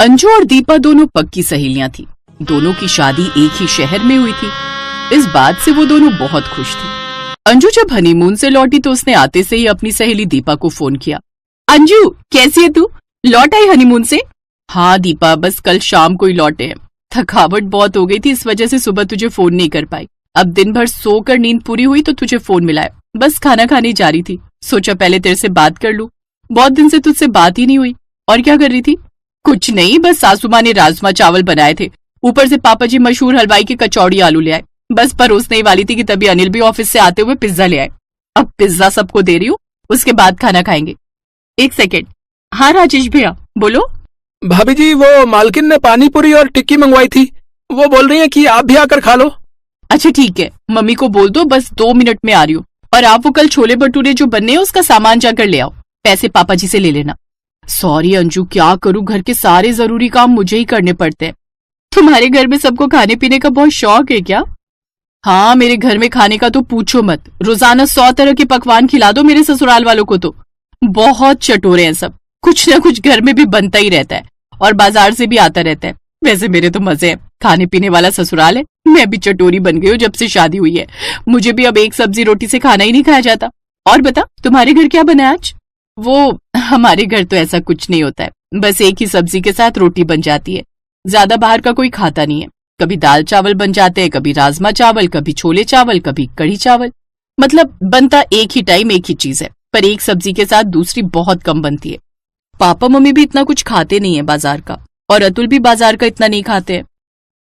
अंजू और दीपा दोनों पक्की सहेलियां थी। दोनों की शादी एक ही शहर में हुई थी। इस बात से वो दोनों बहुत खुश थी। अंजू जब हनीमून से लौटी तो उसने आते से ही अपनी सहेली दीपा को फोन किया। अंजू, कैसी है तू? लौट आई हनीमून से? हाँ दीपा, बस कल शाम को ही लौटे हैं। थकावट बहुत हो गई थी, इस वजह से सुबह तुझे फोन नहीं कर पाई। अब दिन भर सोकर नींद पूरी हुई तो तुझे फोन मिलाया। बस खाना खाने जा रही थी, सोचा पहले तेरे से बात कर लूं। बहुत दिन से तुझसे बात ही नहीं हुई। और क्या कर रही थी? कुछ नहीं, बस सासू माँ ने राजमा चावल बनाए थे, ऊपर से पापा जी मशहूर हलवाई की कचौड़ी आलू ले आए। बस परोसने ही वाली थी कि तभी अनिल भी ऑफिस से आते हुए पिज्जा ले आए। अब पिज्जा सबको दे रही हूँ, उसके बाद खाना खाएंगे। एक सेकेंड। हाँ राजेश भैया, बोलो। भाभी जी, वो मालकिन ने पानी पूरी और टिक्की मंगवाई थी, वो बोल रही है कि आप भी आकर खा लो। अच्छा ठीक है, मम्मी को बोल दो बस 2 मिनट में आ रही हूँ। और आप वो कल छोले भटूरे जो बनने हैं उसका सामान जाकर ले आओ, पैसे पापा जी से ले लेना। सॉरी अंजू, क्या करूँ, घर के सारे जरूरी काम मुझे ही करने पड़ते हैं। तुम्हारे घर में सबको खाने पीने का बहुत शौक है क्या? हाँ, मेरे घर में खाने का तो पूछो मत। रोजाना 100 तरह के पकवान खिला दो मेरे ससुराल वालों को तो। बहुत चटोरे हैं सब, कुछ न कुछ घर में भी बनता ही रहता है और बाजार से भी आता रहता है। वैसे मेरे तो मजे हैं, खाने पीने वाला ससुराल है। मैं भी चटोरी बन गई हूँ जब से शादी हुई है। मुझे भी अब एक सब्जी रोटी से खाना ही नहीं खाया जाता। और बता, तुम्हारे घर क्या बना आज? वो हमारे घर तो ऐसा कुछ नहीं होता है, बस एक ही सब्जी के साथ रोटी बन जाती है। ज्यादा बाहर का कोई खाता नहीं है। कभी दाल चावल बन जाते हैं, कभी राजमा चावल, कभी छोले चावल, कभी कढ़ी चावल। मतलब बनता एक ही टाइम एक ही चीज है, पर एक सब्जी के साथ दूसरी बहुत कम बनती है। पापा मम्मी भी इतना कुछ खाते नहीं है बाजार का, और अतुल भी बाजार का इतना नहीं खाते हैं।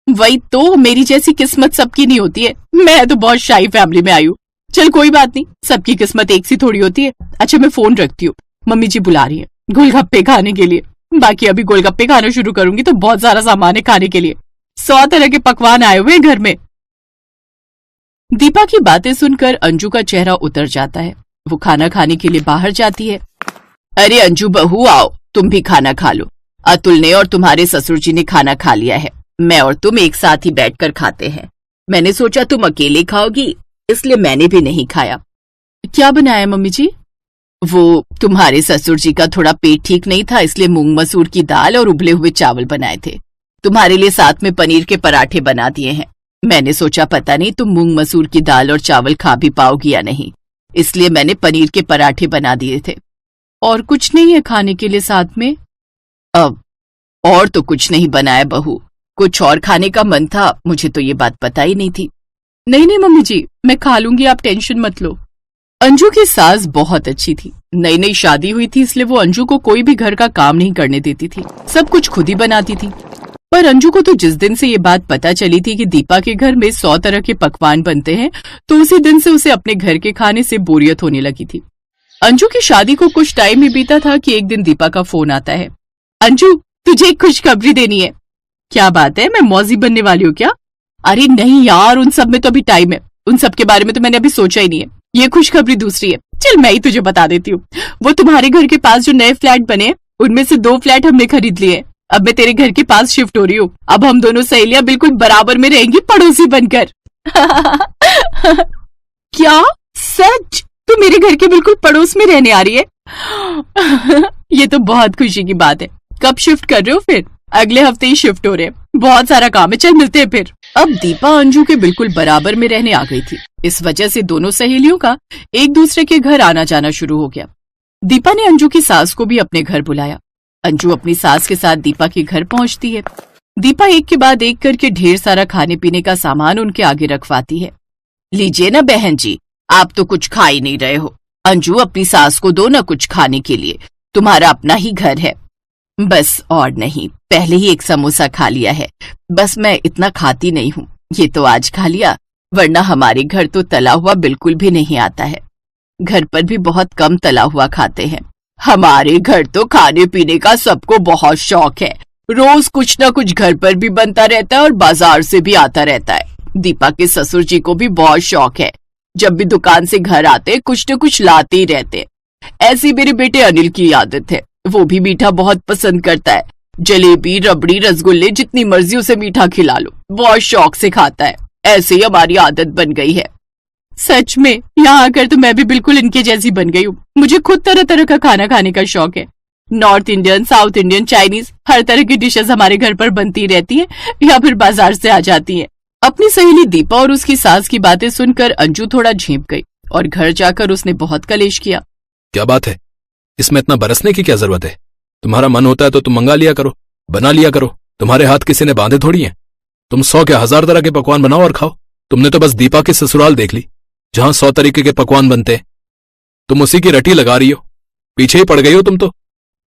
वही तो, मेरी जैसी किस्मत सबकी नहीं होती है। मैं तो बहुत शाही फैमिली में आई हूँ। चल कोई बात नहीं, सबकी किस्मत एक सी थोड़ी होती है। अच्छा मैं फोन रखती हूँ, मम्मी जी बुला रही है गोलगप्पे खाने के लिए। बाकी अभी गोलगप्पे खाना शुरू करूंगी तो बहुत सारा सामान है खाने के लिए। 100 तरह के पकवान आए हुए हैं घर में। दीपा की बातें सुनकर अंजू का चेहरा उतर जाता है। वो खाना खाने के लिए बाहर जाती है। अरे अंजू बहू, आओ तुम भी खाना खा लो। अतुल ने और तुम्हारे ससुर जी ने खाना खा लिया है, मैं और तुम एक साथ ही बैठकर खाते हैं। मैंने सोचा तुम अकेले खाओगी, इसलिए मैंने भी नहीं खाया। क्या बनाया मम्मी जी? वो तुम्हारे ससुर जी का थोड़ा पेट ठीक नहीं था, इसलिए मूंग मसूर की दाल और उबले हुए चावल बनाए थे। तुम्हारे लिए साथ में पनीर के पराठे बना दिए हैं। मैंने सोचा पता नहीं तुम मूंग मसूर की दाल और चावल खा भी पाओगी या नहीं, इसलिए मैंने पनीर के पराठे बना दिए थे। और कुछ नहीं है खाने के लिए साथ में? अब और तो कुछ नहीं बनाया बहू, कुछ और खाने का मन था, मुझे तो ये बात पता ही नहीं थी। नहीं नहीं मम्मी जी, मैं खा लूंगी, आप टेंशन मत लो। अंजू की सास बहुत अच्छी थी। नई नई शादी हुई थी, इसलिए वो अंजू को कोई भी घर का काम नहीं करने देती थी, सब कुछ खुद ही बनाती थी। पर अंजू को तो जिस दिन से ये बात पता चली थी कि दीपा के घर में 100 तरह के पकवान बनते हैं, तो उसी दिन से उसे अपने घर के खाने से बोरियत होने लगी थी। अंजू की शादी को कुछ टाइम ही बीता था कि एक दिन दीपा का फोन आता है। अंजू, तुझे एक खुशखबरी देनी है। क्या बात है, मैं मौजी बनने वाली हूँ क्या? अरे नहीं यार, उन सब में तो अभी टाइम है, उन सब के बारे में तो मैंने अभी सोचा ही नहीं है। ये खुशखबरी दूसरी है, चल मैं ही तुझे बता देती हूँ। वो तुम्हारे घर के पास जो नए फ्लैट बने, उनमें से 2 फ्लैट हमने खरीद लिए। अब मैं तेरे घर के पास शिफ्ट हो रही हूँ। अब हम दोनों सहेलियां बिल्कुल बराबर में रहेंगी, पड़ोसी बनकर। क्या सच? तू मेरे घर के बिल्कुल पड़ोस में रहने आ रही है? ये तो बहुत खुशी की बात है। कब शिफ्ट कर रहे हो फिर? अगले हफ्ते ही शिफ्ट हो रहे हैं, बहुत सारा काम है, चल मिलते हैं फिर। अब दीपा अंजू के बिल्कुल बराबर में रहने आ गई थी। इस वजह से दोनों सहेलियों का एक दूसरे के घर आना जाना शुरू हो गया। दीपा ने अंजू की सास को भी अपने घर बुलाया। अंजू अपनी सास के साथ दीपा के घर पहुंचती है। दीपा एक के बाद एक करके ढेर सारा खाने पीने का सामान उनके आगे रखवाती है। लीजिए ना बहन जी, आप तो कुछ खा ही नहीं रहे हो। अंजू, अपनी सास को दो ना कुछ खाने के लिए, तुम्हारा अपना ही घर है। बस और नहीं, पहले ही एक समोसा खा लिया है, बस मैं इतना खाती नहीं हूँ, ये तो आज खा लिया, वरना हमारे घर तो तला हुआ बिल्कुल भी नहीं आता है। घर पर भी बहुत कम तला हुआ खाते हैं। हमारे घर तो खाने पीने का सबको बहुत शौक है, रोज कुछ न कुछ घर पर भी बनता रहता है और बाजार से भी आता रहता है। दीपा के ससुर जी को भी बहुत शौक है, जब भी दुकान से घर आते कुछ न कुछ लाते ही रहते। ऐसी मेरे बेटे अनिल की आदत है, वो भी मीठा बहुत पसंद करता है। जलेबी, रबड़ी, रसगुल्ले, जितनी मर्जी उसे मीठा खिला लो, बहुत शौक से खाता है। ऐसे ही हमारी आदत बन गई है। सच में यहाँ आकर तो मैं भी बिल्कुल इनके जैसी बन गई हूँ। मुझे खुद तरह तरह का खाना खाने का शौक है। North Indian, south Indian, Chinese, हर तरह की डिशेस हमारे घर पर बनती रहती है या फिर बाजार से आ जाती है। अपनी सहेली दीपा और उसकी सास की बातें सुनकर अंजू थोड़ा झेंप गई और घर जाकर उसने बहुत कलेश किया। क्या बात है, इसमें इतना बरसने की क्या जरूरत है? तुम्हारा मन होता है तो तुम मंगा लिया करो, बना लिया करो। तुम्हारे हाथ किसी ने बांधे थोड़ी हैं। तुम 100 के 1000 तरह के पकवान बनाओ और खाओ। तुमने तो बस दीपा की ससुराल देख ली, जहां 100 तरीके के पकवान बनते हैं। तुम उसी की रटी लगा रही हो, पीछे ही पड़ गई हो तुम तो।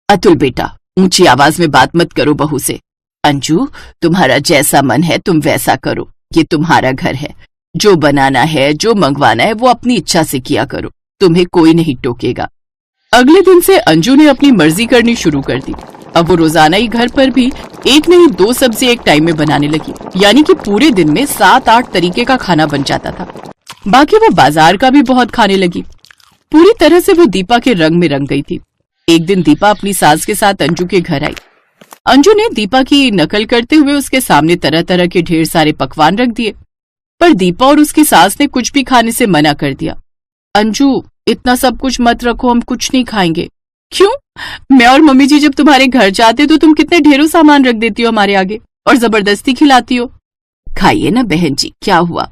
अतुल बेटा, ऊंची आवाज में बात मत करो बहू से। अंजू, तुम्हारा जैसा मन है तुम वैसा करो, ये तुम्हारा घर है। जो बनाना है, जो मंगवाना है वो अपनी इच्छा से किया करो, तुम्हें कोई नहीं टोकेगा। अगले दिन से अंजू ने अपनी मर्जी करनी शुरू कर दी। अब वो रोजाना ही घर पर भी एक नहीं 2 सब्जी एक टाइम में बनाने लगी, यानी कि पूरे दिन में 7-8 तरीके का खाना बन जाता था। बाकी वो बाजार का भी बहुत खाने लगी। पूरी तरह से वो दीपा के रंग में रंग गई थी। एक दिन दीपा अपनी सास के साथ अंजू के घर आई। अंजू ने दीपा की नकल करते हुए उसके सामने तरह तरह के ढेर सारे पकवान रख दिए, पर दीपा और उसकी सास ने कुछ भी खाने से मना कर दिया। अंजू, इतना सब कुछ मत रखो, हम कुछ नहीं खाएंगे। क्यों? मैं और मम्मी जी जब तुम्हारे घर जाते तो तुम कितने ढेरों सामान रख देती हो हमारे आगे और जबरदस्ती खिलाती हो। खाइए ना बहन जी, क्या हुआ?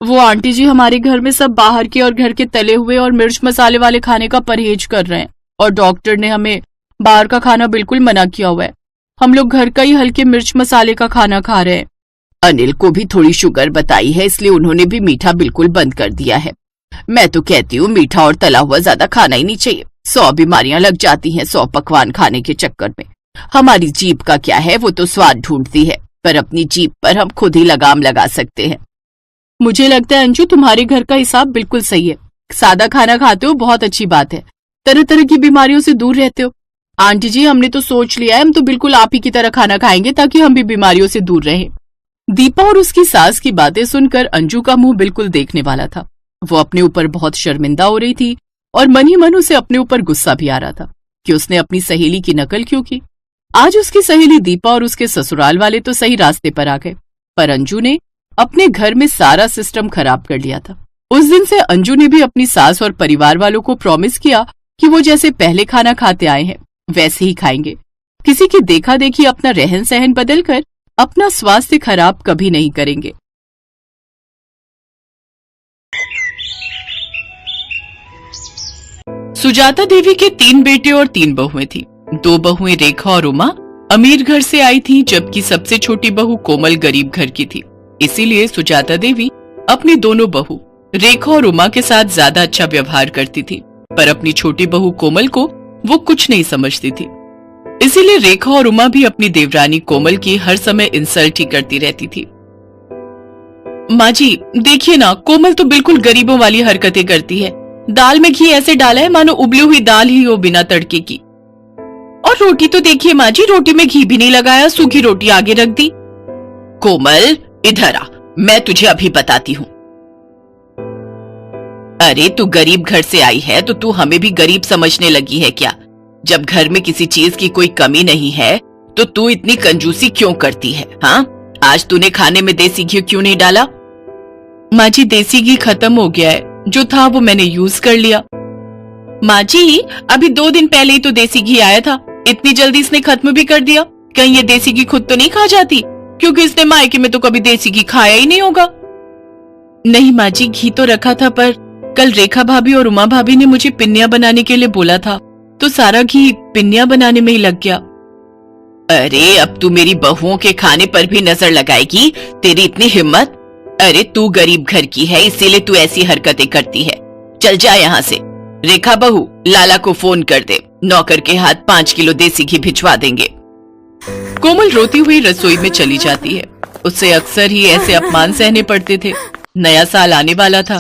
वो आंटी जी हमारे घर में सब बाहर के और घर के तले हुए और मिर्च मसाले वाले खाने का परहेज कर रहे हैं और डॉक्टर ने हमें बाहर का खाना बिल्कुल मना किया हुआ है। हम लोग घर का ही हल्के मिर्च मसाले का खाना खा रहे हैं। अनिल को भी थोड़ी शुगर बताई है, इसलिए उन्होंने भी मीठा बिल्कुल बंद कर दिया है। मैं तो कहती हूँ मीठा और तला हुआ ज्यादा खाना ही नहीं चाहिए। 100 बीमारियां लग जाती हैं 100 पकवान खाने के चक्कर में। हमारी जीभ का क्या है, वो तो स्वाद ढूंढती है, पर अपनी जीभ पर हम खुद ही लगाम लगा सकते हैं। मुझे लगता है अंजू तुम्हारे घर का हिसाब बिल्कुल सही है। सादा खाना खाते हो, बहुत अच्छी बात है। तरह तरह की बीमारियों से दूर रहते हो। आंटी जी, हमने तो सोच लिया है, हम तो बिल्कुल आप ही की तरह खाना खाएंगे ताकि हम भी बीमारियों से दूर रहें। दीपा और उसकी सास की बातें सुनकर अंजू का मुंह बिल्कुल देखने वाला था। वो अपने ऊपर बहुत शर्मिंदा हो रही थी और मन ही मन उसे अपने ऊपर गुस्सा भी आ रहा था कि उसने अपनी सहेली की नकल क्यों की। आज उसकी सहेली दीपा और उसके ससुराल वाले तो सही रास्ते पर आ गए, पर अंजू ने अपने घर में सारा सिस्टम खराब कर लिया था। उस दिन से अंजू ने भी अपनी सास और परिवार वालों को प्रॉमिस किया कि वो जैसे पहले खाना खाते आए हैं वैसे ही खाएंगे। किसी की देखा देखी अपना रहन सहन बदलकर अपना स्वास्थ्य खराब कभी नहीं करेंगे। सुजाता देवी के 3 बेटे और 3 बहुएं थी। 2 बहुएं रेखा और उमा अमीर घर से आई थीं, जबकि सबसे छोटी बहू कोमल गरीब घर की थी। इसीलिए सुजाता देवी अपनी दोनों बहू रेखा और उमा के साथ ज्यादा अच्छा व्यवहार करती थी, पर अपनी छोटी बहू कोमल को वो कुछ नहीं समझती थी। इसीलिए रेखा और उमा भी अपनी देवरानी कोमल की हर समय इंसल्ट ही करती रहती थी। माँ जी देखिए ना, कोमल तो बिल्कुल गरीबों वाली हरकतें करती है। दाल में घी ऐसे डाला है मानो उबली हुई दाल ही हो बिना तड़के की। और रोटी तो देखिए माँ जी, रोटी में घी भी नहीं लगाया, सूखी रोटी आगे रख दी। कोमल इधर आ, मैं तुझे अभी बताती हूँ। अरे तू गरीब घर से आई है तो तू हमें भी गरीब समझने लगी है क्या? जब घर में किसी चीज की कोई कमी नहीं है तो तू इतनी कंजूसी क्यों करती है? हाँ, आज तूने खाने में देसी घी क्यों नहीं डाला? माँ जी देसी घी खत्म हो गया है, जो था वो मैंने यूज कर लिया। माँ जी अभी 2 दिन पहले ही तो देसी घी आया था, इतनी जल्दी इसने खत्म भी कर दिया। कहीं ये देसी घी खुद तो नहीं खा जाती, क्योंकि इसने मायके में तो कभी देसी घी खाया ही नहीं होगा। नहीं माँ जी, घी तो रखा था, पर कल रेखा भाभी और उमा भाभी ने मुझे पिन्नियां बनाने के लिए बोला था, तो सारा घी पिन्नियां बनाने में ही लग गया। अरे अब तू मेरी बहुओं के खाने पर भी नजर लगाएगी? तेरी इतनी हिम्मत? अरे तू गरीब घर की है, इसीलिए तू ऐसी हरकतें करती है। चल जा यहाँ से। रेखा बहू, लाला को फोन कर दे, नौकर के हाथ 5 किलो देसी घी भिजवा देंगे। कोमल रोती हुई रसोई में चली जाती है। उससे अक्सर ही ऐसे अपमान सहने पड़ते थे। नया साल आने वाला था।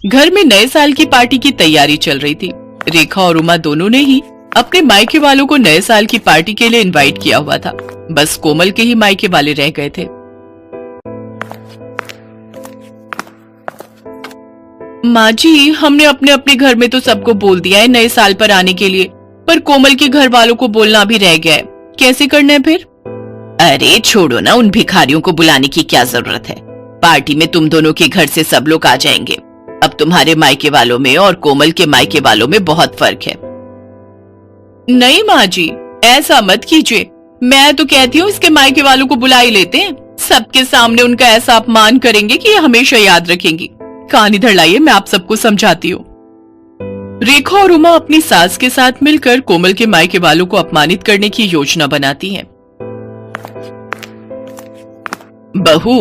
घर में नए साल की पार्टी की तैयारी चल रही थी। रेखा और उमा दोनों ने ही अपने मायके वालों को नए साल की पार्टी के लिए इनवाइट किया हुआ था। बस कोमल के ही मायके वाले रह गए थे। माँ जी हमने अपने अपने घर में तो सबको बोल दिया है नए साल पर आने के लिए, पर कोमल के घर वालों को बोलना भी रह गया है। कैसे करना है फिर? अरे छोड़ो ना, उन भिखारियों को बुलाने की क्या जरूरत है। पार्टी में तुम दोनों के घर से सब लोग आ जाएंगे। अब तुम्हारे मायके वालों में और कोमल के मायके वालों में बहुत फर्क है। नहीं माँ जी, ऐसा मत कीजिए। मैं तो कहती हूँ इसके मायके वालों को बुला ही लेते हैं, सबके सामने उनका ऐसा अपमान करेंगे कि ये हमेशा याद रखेंगी। कान इधर लाइए, मैं आप सबको समझाती हूँ। रेखा और उमा अपनी सास के साथ मिलकर कोमल के मायके वालों को अपमानित करने की योजना बनाती हैं। बहू,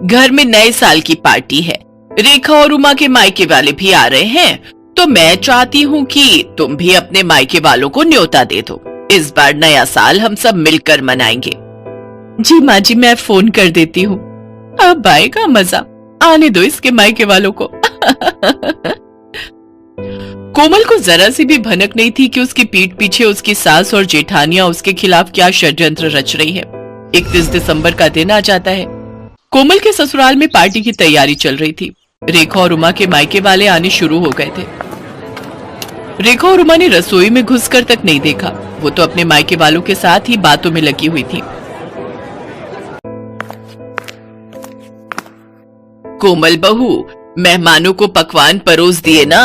घर में नए साल की पार्टी है, रेखा और उमा के मायके वाले भी आ रहे हैं, तो मैं चाहती हूँ कि तुम भी अपने मायके वालों को न्योता दे दो। इस बार नया साल हम सब मिलकर मनाएंगे। जी माँ जी, मैं फोन कर देती हूँ। अब आएगा मजा, आने दो इसके मायके वालों को। कोमल को जरा सी भी भनक नहीं थी कि उसकी पीठ पीछे उसकी सास और जेठानियां उसके खिलाफ क्या षड्यंत्र रच रही है। 31 दिसंबर का दिन आ जाता है। कोमल के ससुराल में पार्टी की तैयारी चल रही थी। रेखा और उमा के मायके वाले आने शुरू हो गए थे। रेखा और उमा ने रसोई में घुसकर तक नहीं देखा, वो तो अपने मायके वालों के साथ ही बातों में लगी हुई थी। कोमल बहू, मेहमानों को पकवान परोस दिए ना?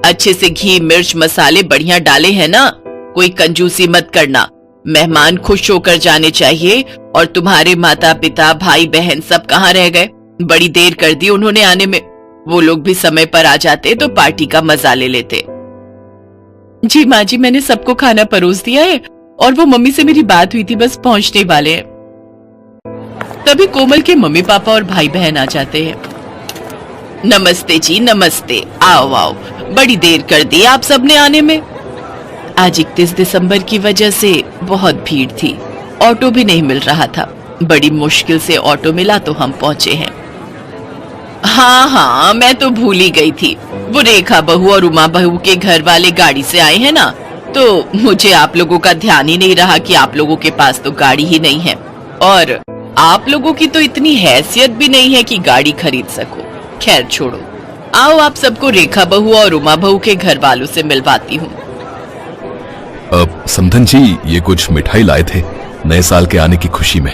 अच्छे से घी मिर्च मसाले बढ़िया डाले हैं ना? कोई कंजूसी मत करना। मेहमान खुश होकर जाने चाहिए। और तुम्हारे माता पिता भाई बहन सब कहाँ रह गए? बड़ी देर कर दी उन्होंने आने में। वो लोग भी समय पर आ जाते तो पार्टी का मजा ले लेते। जी माँ जी, मैंने सबको खाना परोस दिया है और वो मम्मी से मेरी बात हुई थी, बस पहुंचने वाले हैं। तभी कोमल के मम्मी पापा और भाई बहन आ जाते हैं। नमस्ते जी, नमस्ते। आओ आओ, बड़ी देर कर दी आप सबने आने में। आज 31 दिसंबर की वजह से बहुत भीड़ थी, ऑटो भी नहीं मिल रहा था। बड़ी मुश्किल से ऑटो मिला तो हम पहुंचे हैं। हाँ हाँ, मैं तो भूल ही गई थी। वो रेखा बहू और उमा बहू के घर वाले गाड़ी से आए हैं ना, तो मुझे आप लोगों का ध्यान ही नहीं रहा कि आप लोगों के पास तो गाड़ी ही नहीं है, और आप लोगों की तो इतनी हैसियत भी नहीं है कि गाड़ी खरीद सको। खैर छोड़ो, आओ आप सबको रेखा बहू और उमा बहू के घर वालों से मिलवाती हूँ। समधन जी, ये कुछ मिठाई लाए थे नए साल के आने की खुशी में।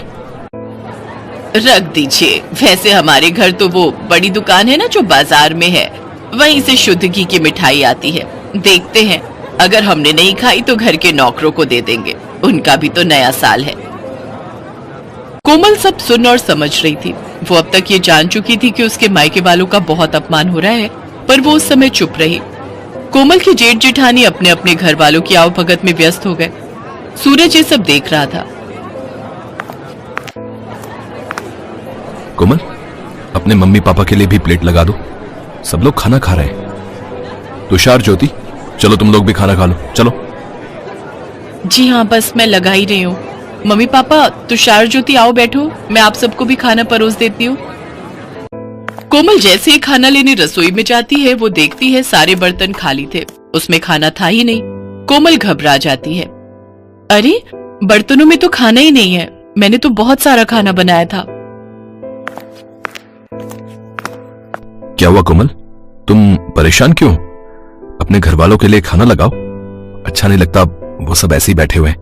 रख दीजिए। वैसे हमारे घर तो वो बड़ी दुकान है ना जो बाजार में है, वहीं से शुद्ध घी की मिठाई आती है। देखते हैं, अगर हमने नहीं खाई तो घर के नौकरों को दे देंगे, उनका भी तो नया साल है। कोमल सब सुन और समझ रही थी। वो अब तक ये जान चुकी थी कि उसके मायके वालों का बहुत अपमान हो रहा है, पर वो उस समय चुप रही। कोमल की जेठ जेठानी अपने अपने घर वालों की आवभगत में व्यस्त हो गए। सूरज ये सब देख रहा था। कोमल, अपने मम्मी पापा के लिए भी प्लेट लगा दो, सब लोग खाना खा रहे हैं। तुषार, ज्योति, चलो तुम लोग भी खाना खा लो, चलो। जी हाँ, बस मैं लगा ही रही हूँ। मम्मी पापा, तुषार ज्योति आओ बैठो, मैं आप सबको भी खाना परोस देती हूँ। कोमल जैसे ही खाना लेने रसोई में जाती है, वो देखती है सारे बर्तन खाली थे, उसमें खाना था ही नहीं। कोमल घबरा जाती है। अरे, बर्तनों में तो खाना ही नहीं है, मैंने तो बहुत सारा खाना बनाया था। क्या हुआ कोमल, तुम परेशान क्यों? अपने घर वालों के लिए खाना लगाओ। अच्छा नहीं लगता वो सब ऐसे ही बैठे हुए हैं।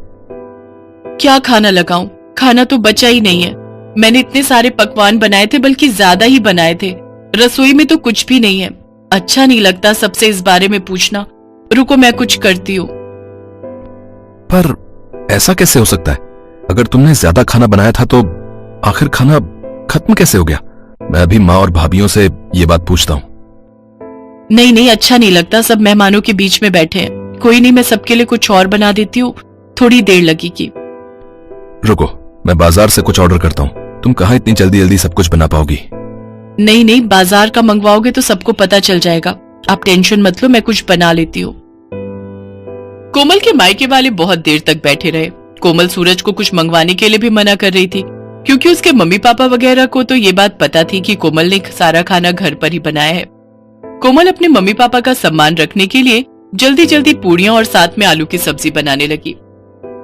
क्या खाना लगाऊं? खाना तो बचा ही नहीं है। मैंने इतने सारे पकवान बनाए थे, बल्कि ज्यादा ही बनाए थे। रसोई में तो कुछ भी नहीं है। अच्छा नहीं लगता सबसे इस बारे में पूछना। रुको, मैं कुछ करती हूँ। पर ऐसा कैसे हो सकता है? अगर तुमने ज्यादा खाना बनाया था तो आखिर खाना खत्म कैसे हो गया? मैं अभी माँ और भाभीियों से ये बात पूछता हूँ। नहीं नहीं, अच्छा नहीं लगता, सब मेहमानों के बीच में बैठे हैं। कोई नहीं, मैं सबके लिए कुछ और बना देती हूँ, थोड़ी देर लगेगी। रुको, मैं बाजार से कुछ ऑर्डर करता हूँ। तुम कहाँ इतनी जल्दी जल्दी सब कुछ बना पाओगी? नहीं नहीं, बाजार का मंगवाओगे तो सबको पता चल जाएगा। आप टेंशन मत लो, मैं कुछ बना लेती हूँ। कोमल के मायके वाले बहुत देर तक बैठे रहे। कोमल सूरज को कुछ मंगवाने के लिए भी मना कर रही थी, क्योंकि उसके मम्मी पापा वगैरह को तो ये बात पता थी कि कोमल ने सारा खाना घर पर ही बनाया है। कोमल अपने मम्मी पापा का सम्मान रखने के लिए जल्दी जल्दी पूड़ियां और साथ में आलू की सब्जी बनाने लगी।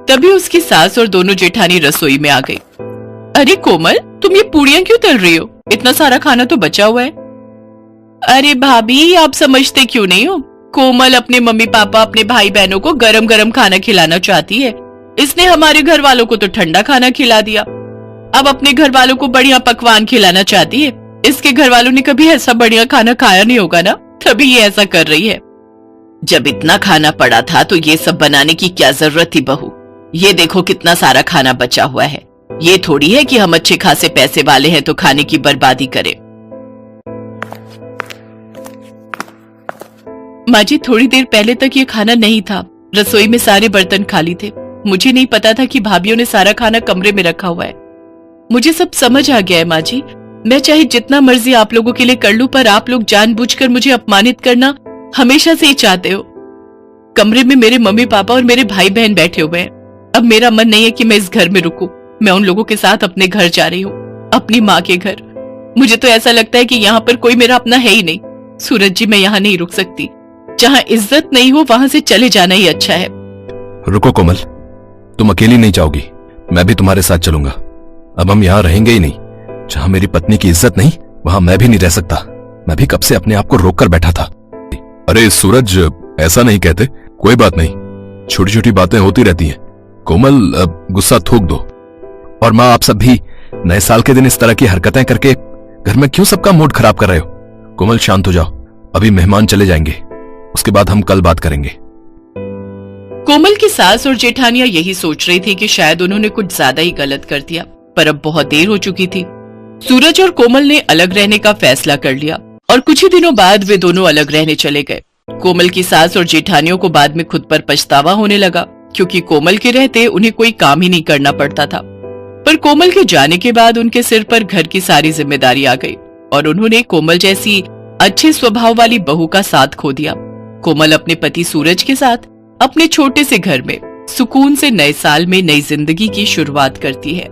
तभी उसकी सास और दोनों जेठानी रसोई में आ गई। अरे कोमल, तुम ये पूड़ियां क्यों तल रही हो? इतना सारा खाना तो बचा हुआ है। अरे भाभी, आप समझते क्यों नहीं हो? कोमल अपने मम्मी पापा अपने भाई बहनों को गरम गरम खाना खिलाना चाहती है। इसने हमारे घर वालों को तो ठंडा खाना खिला दिया, अब अपने घर वालों को बढ़िया पकवान खिलाना चाहती है। इसके घर वालों ने कभी ऐसा बढ़िया खाना खाया नहीं होगा ना, तभी ये ऐसा कर रही है। जब इतना खाना पड़ा था तो ये सब बनाने की क्या जरूरत थी बहू। ये देखो कितना सारा खाना बचा हुआ है। ये थोड़ी है कि हम अच्छे खासे पैसे वाले हैं तो खाने की बर्बादी करें। माँ जी, थोड़ी देर पहले तक ये खाना नहीं था। रसोई में सारे बर्तन खाली थे। मुझे नहीं पता था कि भाभीियों ने सारा खाना कमरे में रखा हुआ है। मुझे सब समझ आ गया है माँ जी। मैं चाहे जितना मर्जी आप लोगों के लिए कर लूं, पर आप लोग जानबूझकर मुझे अपमानित करना हमेशा से ही चाहते हो। कमरे में मेरे मम्मी पापा और मेरे भाई बहन बैठे हुए हैं। अब मेरा मन नहीं है कि मैं इस घर में रुकूं। मैं उन लोगों के साथ अपने घर जा रही हूँ, अपनी माँ के घर। मुझे तो ऐसा लगता है कि यहाँ पर कोई मेरा अपना है ही नहीं। सूरज जी, मैं यहाँ नहीं रुक सकती। जहाँ इज्जत नहीं हो वहां से चले जाना ही अच्छा है। रुको कोमल, तुम अकेली नहीं जाओगी, मैं भी तुम्हारे साथ चलूंगा। अब हम यहाँ रहेंगे ही नहीं। जहाँ मेरी पत्नी की इज्जत नहीं, वहां मैं भी नहीं रह सकता। मैं भी कब से अपने आप को रोक कर बैठा था। अरे सूरज, ऐसा नहीं कहते। कोई बात नहीं, छोटी छोटी बातें होती रहती हैं। कोमल, गुस्सा थूक दो। और माँ, आप सब भी नए साल के दिन इस तरह की हरकतें करके घर में क्यों सबका मूड खराब कर रहे हो? कोमल, शांत हो जाओ। अभी मेहमान चले जाएंगे, उसके बाद हम कल बात करेंगे। कोमल की सास और जेठानियां यही सोच रही थी कि शायद उन्होंने कुछ ज्यादा ही गलत कर दिया, पर अब बहुत देर हो चुकी थी। सूरज और कोमल ने अलग रहने का फैसला कर लिया और कुछ ही दिनों बाद वे दोनों अलग रहने चले गए। कोमल की सास और जेठानियों को बाद में खुद पर पछतावा होने लगा, क्योंकि कोमल के रहते उन्हें कोई काम ही नहीं करना पड़ता था। पर कोमल के जाने के बाद उनके सिर पर घर की सारी जिम्मेदारी आ गई और उन्होंने कोमल जैसी अच्छे स्वभाव वाली बहू का साथ खो दिया। कोमल अपने पति सूरज के साथ अपने छोटे से घर में सुकून से नए साल में नई जिंदगी की शुरुआत करती है।